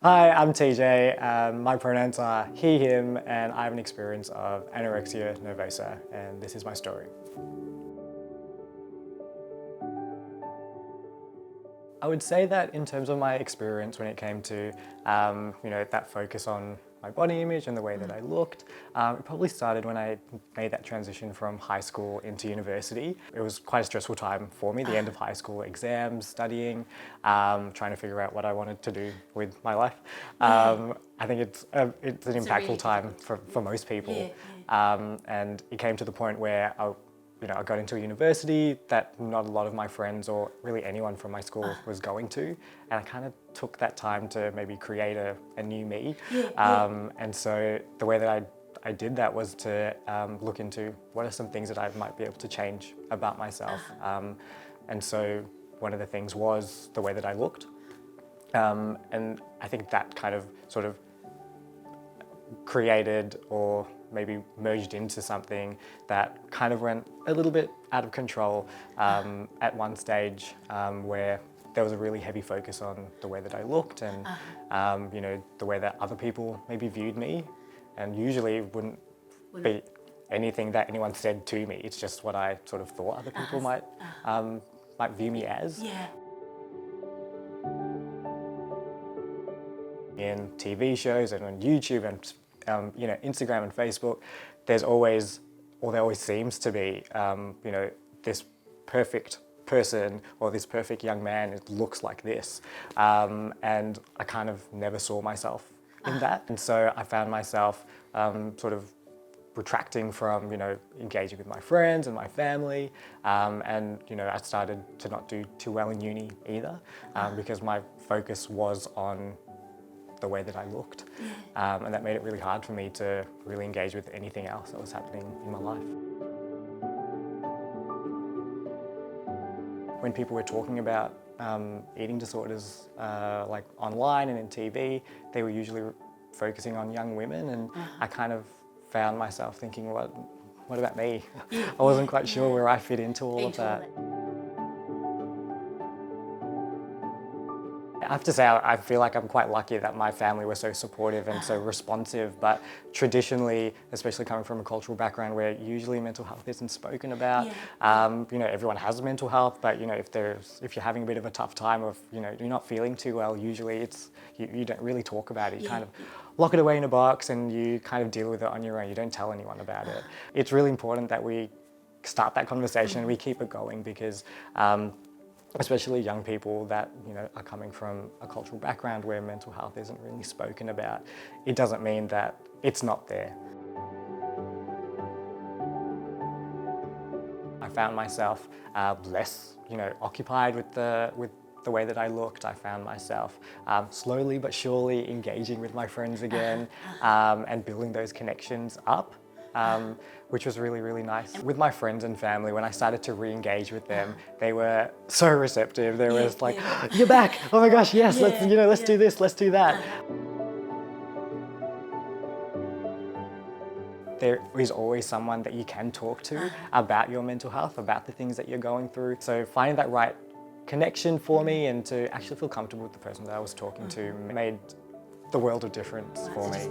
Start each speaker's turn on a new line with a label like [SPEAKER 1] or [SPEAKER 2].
[SPEAKER 1] Hi, I'm TJ. My pronouns are he, him, and I have an experience of anorexia nervosa, and this is my story. I would say that in terms of my experience when it came to, that focus on my body image and the way that I looked, it probably started when I made that transition from high school into university. It was quite a stressful time for me, the end of high school exams, studying, trying to figure out what I wanted to do with my life. I think it's an impactful
[SPEAKER 2] really
[SPEAKER 1] time for most people. And it came to the point where I got into a university that not a lot of my friends or really anyone from my school was going to, and I kind of took that time to maybe create a new me. And so the way that I did that was to look into what are some things that I might be able to change about myself. And so one of the things was the way that I looked. And I think that kind of sort of created or maybe merged into something that kind of went a little bit out of control at one stage, where there was a really heavy focus on the way that I looked and the way that other people maybe viewed me, and usually wouldn't be anything that anyone said to me. It's just what I sort of thought other people might view me as. In TV shows and on YouTube and Instagram and Facebook, there always seems to be this perfect person or this perfect young man. It looks like this, and I kind of never saw myself in that, and so I found myself sort of retracting from engaging with my friends and my family, and I started to not do too well in uni either, because my focus was on the way that I looked, and that made it really hard for me to really engage with anything else that was happening in my life. When people were talking about eating disorders like online and in TV, they were usually focusing on young women, and I kind of found myself thinking, what about me? I wasn't quite sure where I fit into all of that. I have to say, I feel like I'm quite lucky that my family were so supportive and so responsive, but traditionally, especially coming from a cultural background where usually mental health isn't spoken about, everyone has mental health, but if you're having a bit of a tough time or you're not feeling too well, usually you don't really talk about it. You kind of lock it away in a box and you kind of deal with it on your own. You don't tell anyone about it. It's really important that we start that conversation and we keep it going, because especially young people that are coming from a cultural background where mental health isn't really spoken about, it doesn't mean that it's not there. I found myself less occupied with the way that I looked. I found myself slowly but surely engaging with my friends again, and building those connections up. Which was really, really nice. With my friends and family, when I started to re-engage with them, they were so receptive. They were like, "You're back! Oh my gosh, yes! Let's do this, let's do that." There is always someone that you can talk to about your mental health, about the things that you're going through. So finding that right connection for me and to actually feel comfortable with the person that I was talking to made the world of difference for me.